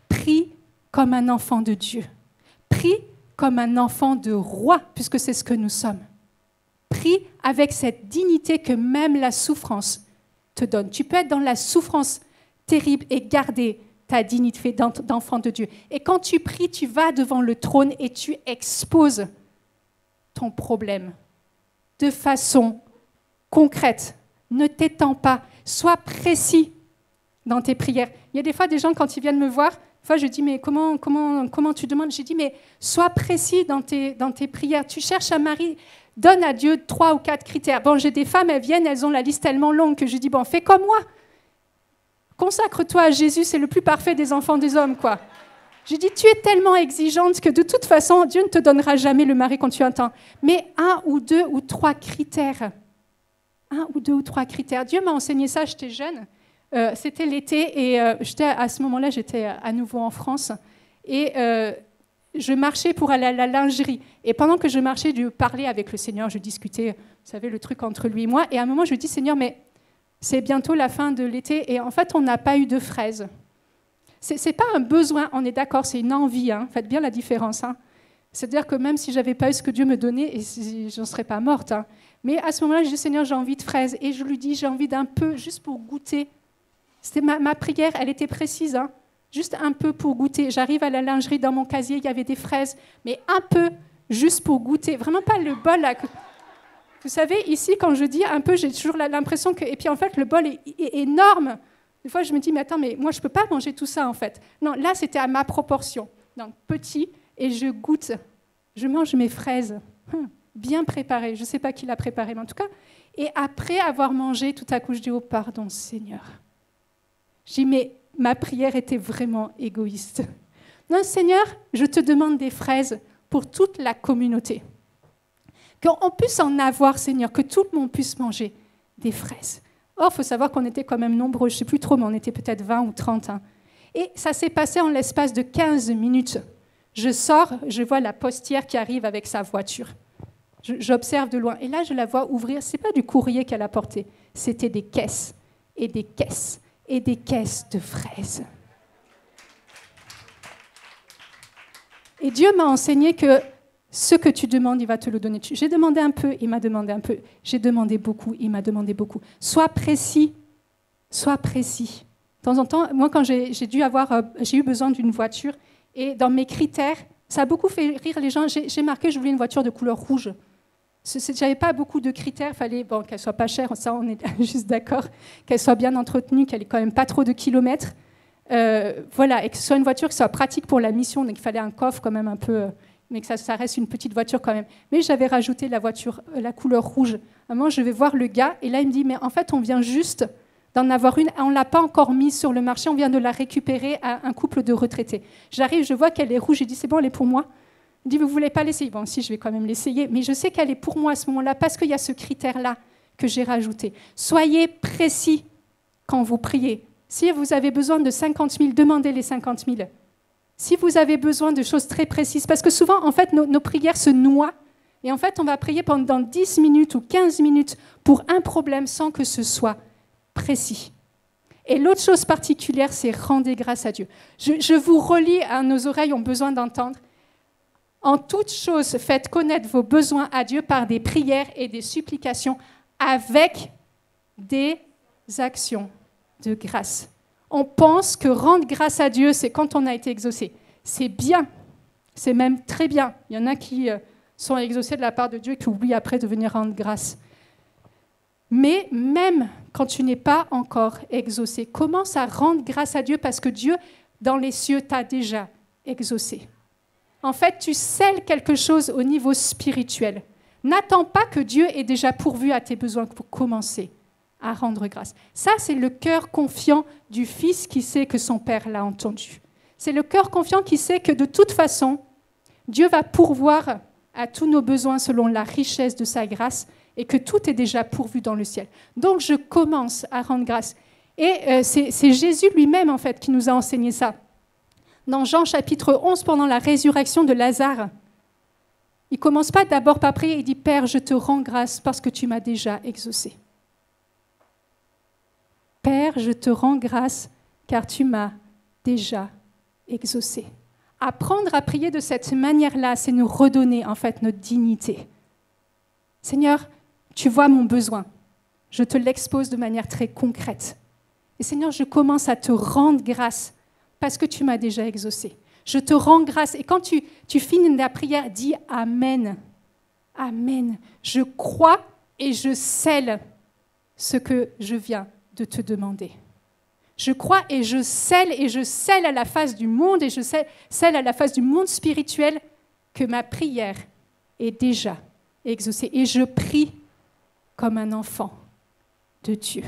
prie comme un enfant de Dieu. Prie comme un enfant de roi, puisque c'est ce que nous sommes. Prie avec cette dignité que même la souffrance te donne. Tu peux être dans la souffrance terrible et garder ta dignité d'enfant de Dieu. Et quand tu pries, tu vas devant le trône et tu exposes ton problème de façon concrète. Ne t'étends pas. Sois précis dans tes prières. Il y a des fois des gens, quand ils viennent me voir, des fois je dis, mais comment tu demandes? J'ai dit, mais sois précis dans tes prières. Tu cherches un mari, donne à Dieu 3 ou 4 critères. Bon, j'ai des femmes, elles viennent, elles ont la liste tellement longue que je dis, bon, fais comme moi. Consacre-toi à Jésus, c'est le plus parfait des enfants des hommes, quoi. J'ai dit, tu es tellement exigeante que de toute façon, Dieu ne te donnera jamais le mari quand tu entends. Mais 1 ou 2 ou 3 critères. 1 ou 2 ou 3 critères. Dieu m'a enseigné ça, j'étais jeune. C'était l'été et à ce moment-là, j'étais à nouveau en France. Et je marchais pour aller à la lingerie. Et pendant que je marchais, je parlais avec le Seigneur, je discutais, vous savez, le truc entre lui et moi. Et à un moment, je lui dis, Seigneur, mais c'est bientôt la fin de l'été et en fait, on n'a pas eu de fraises. C'est pas un besoin, on est d'accord, c'est une envie. Hein. Faites bien la différence. Hein. C'est-à-dire que même si je n'avais pas eu ce que Dieu me donnait, je n'en serais pas morte. Hein. Mais à ce moment-là, je dis, Seigneur, j'ai envie de fraises. Et je lui dis, j'ai envie d'un peu, juste pour goûter. C'était ma prière, elle était précise. Hein. Juste un peu pour goûter. J'arrive à la lingerie, dans mon casier, il y avait des fraises. Mais un peu, juste pour goûter. Vraiment pas le bol là. Vous savez, ici, quand je dis un peu, j'ai toujours l'impression que... Et puis en fait, le bol est énorme. Des fois, je me dis, mais attends, mais moi, je ne peux pas manger tout ça, en fait. Non, là, c'était à ma proportion. Donc, petit, et je goûte. Je mange mes fraises. Bien préparées. Je ne sais pas qui l'a préparé, mais en tout cas. Et après avoir mangé, tout à coup, je dis, oh, pardon, Seigneur. Je dis, mais ma prière était vraiment égoïste. Non, Seigneur, je te demande des fraises pour toute la communauté. Qu'on puisse en avoir, Seigneur, que tout le monde puisse manger des fraises. Or, il faut savoir qu'on était quand même nombreux, je ne sais plus trop, mais on était peut-être 20 ou 30. Hein. Et ça s'est passé en l'espace de 15 minutes. Je sors, je vois la postière qui arrive avec sa voiture. J'observe de loin. Et là, je la vois ouvrir. Ce n'est pas du courrier qu'elle a porté. C'était des caisses et des caisses et des caisses de fraises. Et Dieu m'a enseigné que ce que tu demandes, il va te le donner. J'ai demandé un peu, il m'a demandé un peu. J'ai demandé beaucoup, il m'a demandé beaucoup. Sois précis. Sois précis. De temps en temps, moi, quand j'ai eu besoin d'une voiture, et dans mes critères, ça a beaucoup fait rire les gens. J'ai marqué, je voulais une voiture de couleur rouge. Je n'avais pas beaucoup de critères. Il fallait qu'elle soit pas chère, ça, on est juste d'accord. Qu'elle soit bien entretenue, qu'elle ait quand même pas trop de kilomètres. Voilà, et que ce soit une voiture qui soit pratique pour la mission. Donc, il fallait un coffre quand même un peu... mais que ça reste une petite voiture quand même. Mais j'avais rajouté la voiture, la couleur rouge. À un moment, je vais voir le gars, et là, il me dit, mais en fait, on vient juste d'en avoir une, on ne l'a pas encore mise sur le marché, on vient de la récupérer à un couple de retraités. J'arrive, je vois qu'elle est rouge, j'ai dit, c'est bon, elle est pour moi. Il dit, vous ne voulez pas l'essayer? Bon, si, je vais quand même l'essayer, mais je sais qu'elle est pour moi à ce moment-là, parce qu'il y a ce critère-là que j'ai rajouté. Soyez précis quand vous priez. Si vous avez besoin de 50 000, demandez les 50 000. Si vous avez besoin de choses très précises, parce que souvent, en fait, nos prières se noient, et en fait, on va prier pendant 10 minutes ou 15 minutes pour un problème sans que ce soit précis. Et l'autre chose particulière, c'est rendez grâce à Dieu. Je vous relis, nos oreilles ont besoin d'entendre. En toute chose, faites connaître vos besoins à Dieu par des prières et des supplications avec des actions de grâce. On pense que rendre grâce à Dieu, c'est quand on a été exaucé. C'est bien, c'est même très bien. Il y en a qui sont exaucés de la part de Dieu et qui oublient après de venir rendre grâce. Mais même quand tu n'es pas encore exaucé, commence à rendre grâce à Dieu parce que Dieu, dans les cieux, t'a déjà exaucé. En fait, tu scelles quelque chose au niveau spirituel. N'attends pas que Dieu ait déjà pourvu à tes besoins pour commencer à rendre grâce. Ça, c'est le cœur confiant du Fils qui sait que son Père l'a entendu. C'est le cœur confiant qui sait que de toute façon, Dieu va pourvoir à tous nos besoins selon la richesse de sa grâce et que tout est déjà pourvu dans le ciel. Donc, je commence à rendre grâce. Et c'est Jésus lui-même, en fait, qui nous a enseigné ça. Dans Jean chapitre 11, pendant la résurrection de Lazare, il ne commence pas d'abord par prier, il dit « Père, je te rends grâce parce que tu m'as déjà exaucé. » Père, je te rends grâce car tu m'as déjà exaucé. Apprendre à prier de cette manière-là, c'est nous redonner en fait notre dignité. Seigneur, tu vois mon besoin. Je te l'expose de manière très concrète. Et Seigneur, je commence à te rendre grâce parce que tu m'as déjà exaucé. Je te rends grâce. Et quand tu finis la prière, dis Amen. Amen. Je crois et je scelle ce que je viens de te demander. Je crois et je scelle à la face du monde et je scelle à la face du monde spirituel que ma prière est déjà exaucée. Et je prie comme un enfant de Dieu.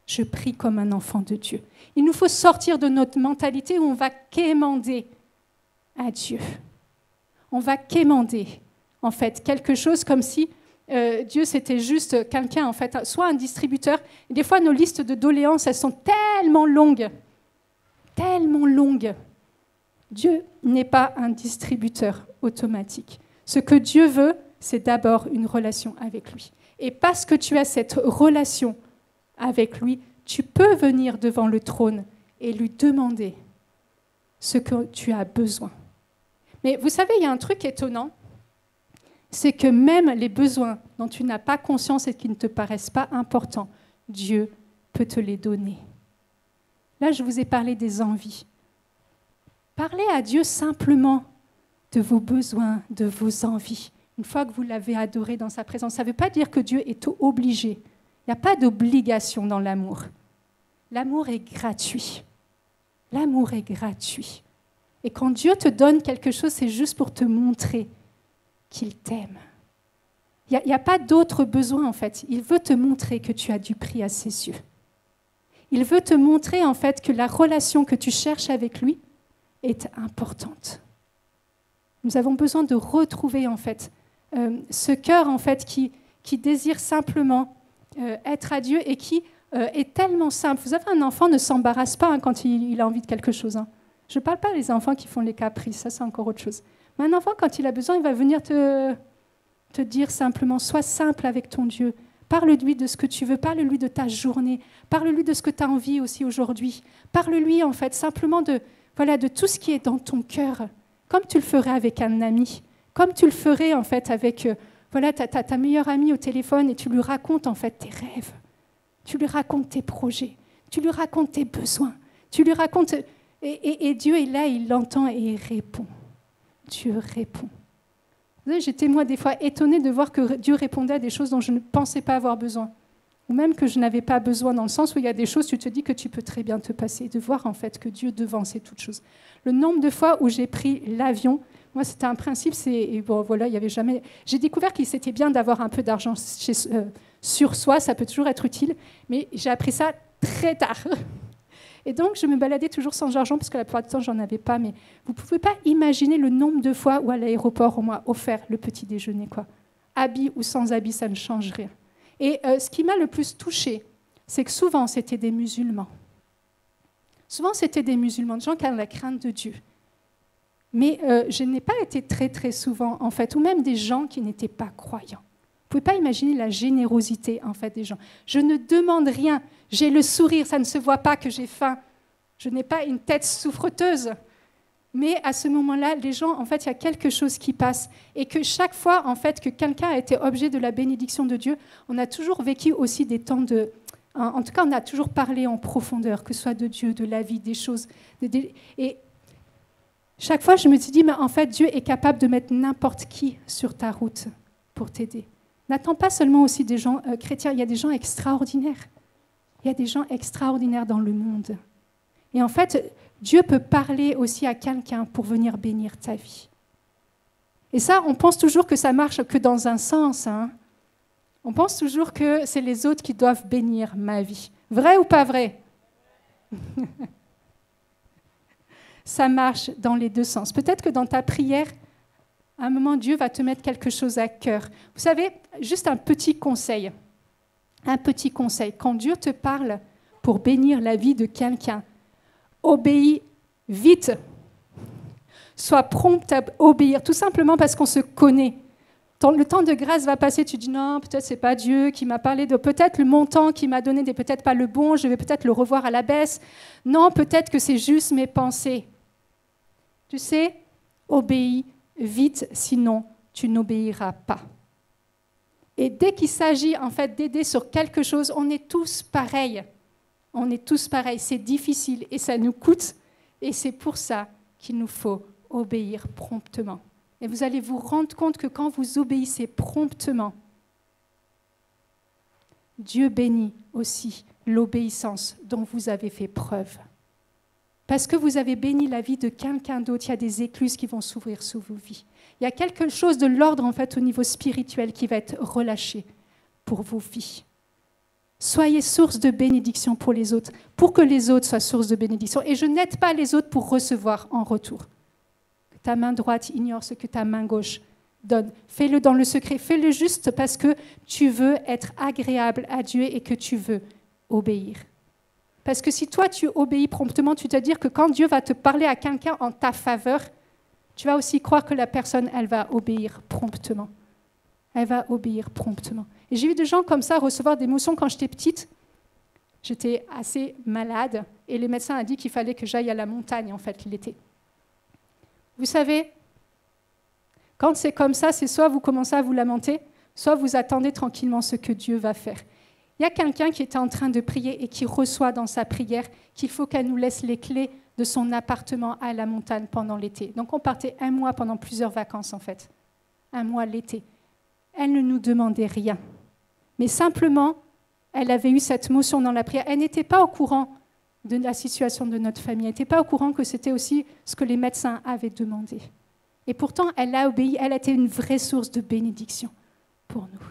Je prie comme un enfant de Dieu. Il nous faut sortir de notre mentalité où on va quémander à Dieu. On va quémander, en fait, quelque chose comme si Dieu, c'était juste quelqu'un, en fait, soit un distributeur. Et des fois, nos listes de doléances, elles sont tellement longues. Dieu n'est pas un distributeur automatique. Ce que Dieu veut, c'est d'abord une relation avec lui. Et parce que tu as cette relation avec lui, tu peux venir devant le trône et lui demander ce que tu as besoin. Mais vous savez, il y a un truc étonnant, c'est que même les besoins dont tu n'as pas conscience et qui ne te paraissent pas importants, Dieu peut te les donner. Là, je vous ai parlé des envies. Parlez à Dieu simplement de vos besoins, de vos envies. Une fois que vous l'avez adoré dans sa présence, ça ne veut pas dire que Dieu est obligé. Il n'y a pas d'obligation dans l'amour. L'amour est gratuit. L'amour est gratuit. Et quand Dieu te donne quelque chose, c'est juste pour te montrer qu'il t'aime. Il n'y a pas d'autre besoin, en fait. Il veut te montrer que tu as du prix à ses yeux. Il veut te montrer, en fait, que la relation que tu cherches avec lui est importante. Nous avons besoin de retrouver, en fait, ce cœur, en fait, qui désire simplement être à Dieu et qui est tellement simple. Vous savez, un enfant ne s'embarrasse pas quand il a envie de quelque chose. Je ne parle pas des enfants qui font les caprices, ça c'est encore autre chose. Mais un enfant, quand il a besoin, il va venir te dire simplement, sois simple avec ton Dieu. Parle-lui de ce que tu veux, parle-lui de ta journée, parle-lui de ce que tu as envie aussi aujourd'hui. Parle-lui, en fait, simplement de tout ce qui est dans ton cœur, comme tu le ferais avec un ami, comme tu le ferais, en fait, avec ta meilleure amie au téléphone et tu lui racontes, en fait, tes rêves. Tu lui racontes tes projets, tu lui racontes tes besoins, tu lui racontes... Et Dieu est là, il l'entend et il répond. Dieu répond. Vous savez, j'étais moi des fois étonnée de voir que Dieu répondait à des choses dont je ne pensais pas avoir besoin. Ou même que je n'avais pas besoin, dans le sens où il y a des choses, tu te dis que tu peux très bien te passer, de voir en fait que Dieu devançait toutes choses. Le nombre de fois où j'ai pris l'avion, moi c'était un principe, il y avait jamais... J'ai découvert qu'il c'était bien d'avoir un peu d'argent sur soi, ça peut toujours être utile, mais j'ai appris ça très tard. Et donc, je me baladais toujours sans argent, parce que la plupart du temps, je n'en avais pas. Mais vous ne pouvez pas imaginer le nombre de fois où à l'aéroport, on m'a offert le petit déjeuner. Habit ou sans habit, ça ne change rien. Et ce qui m'a le plus touchée, c'est que souvent, c'était des musulmans. Souvent, c'était des musulmans, des gens qui ont la crainte de Dieu. Mais je n'ai pas été très, très souvent, en fait, ou même des gens qui n'étaient pas croyants. Vous ne pouvez pas imaginer la générosité, en fait, des gens. Je ne demande rien. J'ai le sourire, ça ne se voit pas que j'ai faim. Je n'ai pas une tête souffreteuse. Mais à ce moment-là, les gens, en fait, il y a quelque chose qui passe. Et que chaque fois, en fait, que quelqu'un a été objet de la bénédiction de Dieu, on a toujours vécu aussi des temps En tout cas, on a toujours parlé en profondeur, que ce soit de Dieu, de la vie, des choses. Et chaque fois, je me suis dit, mais en fait, Dieu est capable de mettre n'importe qui sur ta route pour t'aider. N'attends pas seulement aussi des gens chrétiens, il y a des gens extraordinaires. Il y a des gens extraordinaires dans le monde. Et en fait, Dieu peut parler aussi à quelqu'un pour venir bénir ta vie. Et ça, on pense toujours que ça marche que dans un sens. Hein. On pense toujours que c'est les autres qui doivent bénir ma vie. Vrai ou pas vrai? Ça marche dans les deux sens. Peut-être que dans ta prière, à un moment, Dieu va te mettre quelque chose à cœur. Vous savez, juste un petit conseil. Un petit conseil. Quand Dieu te parle pour bénir la vie de quelqu'un, obéis vite. Sois prompt à obéir, tout simplement parce qu'on se connaît. Le temps de grâce va passer, tu dis non, peut-être c'est pas Dieu qui m'a parlé de, peut-être le montant qu'il m'a donné n'est peut-être pas le bon, je vais peut-être le revoir à la baisse. Non, peut-être que c'est juste mes pensées. Tu sais, obéis vite, sinon tu n'obéiras pas. Et dès qu'il s'agit en fait d'aider sur quelque chose, on est tous pareils. On est tous pareils, c'est difficile et ça nous coûte. Et c'est pour ça qu'il nous faut obéir promptement. Et vous allez vous rendre compte que quand vous obéissez promptement, Dieu bénit aussi l'obéissance dont vous avez fait preuve. Parce que vous avez béni la vie de quelqu'un d'autre, il y a des écluses qui vont s'ouvrir sous vos vies. Il y a quelque chose de l'ordre en fait au niveau spirituel qui va être relâché pour vos vies. Soyez source de bénédiction pour les autres, pour que les autres soient source de bénédiction. Et je n'aide pas les autres pour recevoir en retour. Que ta main droite ignore ce que ta main gauche donne. Fais-le dans le secret, fais-le juste parce que tu veux être agréable à Dieu et que tu veux obéir. Parce que si toi tu obéis promptement, tu te dis que quand Dieu va te parler à quelqu'un en ta faveur, tu vas aussi croire que la personne, elle va obéir promptement. Elle va obéir promptement. Et j'ai vu des gens comme ça recevoir des motions quand j'étais petite. J'étais assez malade et les médecins ont dit qu'il fallait que j'aille à la montagne en fait l'été. Vous savez, quand c'est comme ça, c'est soit vous commencez à vous lamenter, soit vous attendez tranquillement ce que Dieu va faire. Il y a quelqu'un qui était en train de prier et qui reçoit dans sa prière qu'il faut qu'elle nous laisse les clés de son appartement à la montagne pendant l'été. Donc on partait 1 mois pendant plusieurs vacances en fait. 1 mois l'été. Elle ne nous demandait rien. Mais simplement, elle avait eu cette motion dans la prière. Elle n'était pas au courant de la situation de notre famille. Elle n'était pas au courant que c'était aussi ce que les médecins avaient demandé. Et pourtant, elle a obéi. Elle a été une vraie source de bénédiction pour nous.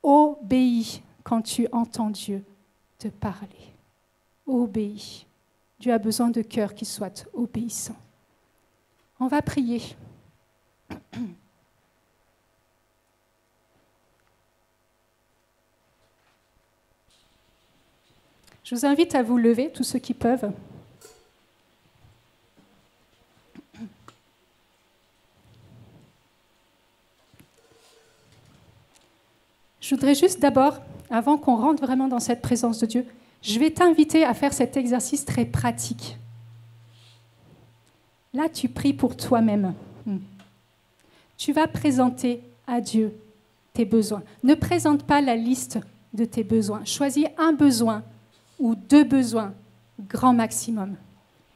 Obéis quand tu entends Dieu te parler. Obéis. Dieu a besoin de cœurs qui soient obéissants. On va prier. Je vous invite à vous lever, tous ceux qui peuvent. Je voudrais juste d'abord, avant qu'on rentre vraiment dans cette présence de Dieu, je vais t'inviter à faire cet exercice très pratique. Là, tu pries pour toi-même. Tu vas présenter à Dieu tes besoins. Ne présente pas la liste de tes besoins. Choisis un besoin ou 2 besoins, grand maximum.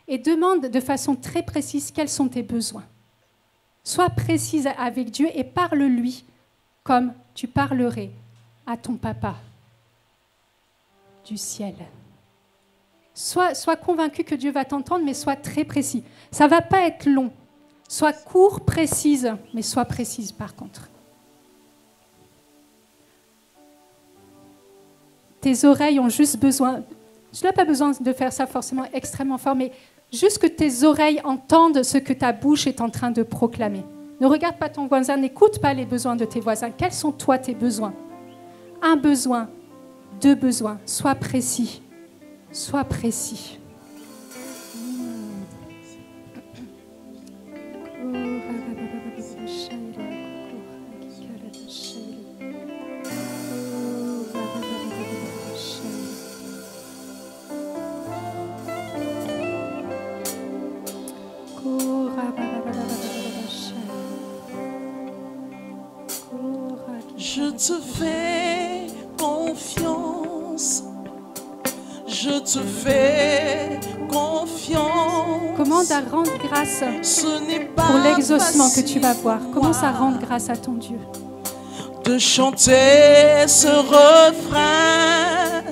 Et demande de façon très précise quels sont tes besoins. Sois précise avec Dieu et parle-lui comme tu parlerais à ton papa du ciel. Sois convaincu que Dieu va t'entendre, mais sois très précis. Ça ne va pas être long. Sois court, précise, mais sois précise par contre. Tes oreilles ont juste besoin, tu n'as pas besoin de faire ça forcément extrêmement fort, mais juste que tes oreilles entendent ce que ta bouche est en train de proclamer. Ne regarde pas ton voisin, n'écoute pas les besoins de tes voisins. Quels sont toi tes besoins? 1 besoin, 2 besoins. Sois précis. Sois précis. Je te fais confiance. confiance. Je te fais confiance. Commence à rendre grâce Ce n'est pas pour l'exaucement que tu vas facile voir. Commence à rendre grâce à ton Dieu. de chanter ce refrain,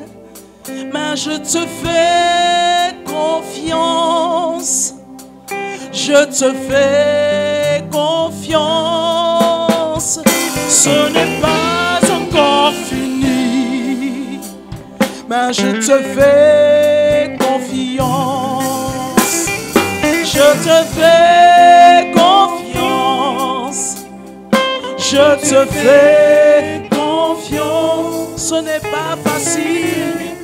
mais je te fais confiance. Je te fais confiance. Ce n'est pas encore fini, mais je te fais confiance. Je te fais confiance. Je te fais confiance. Ce n'est pas facile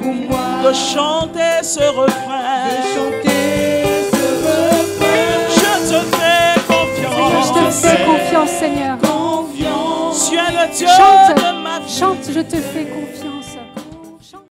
pour moi de chanter ce refrain. Je te fais confiance. Je te fais confiance, Seigneur. Tu es le Dieu Chante, de ma vie. chante, je te fais confiance.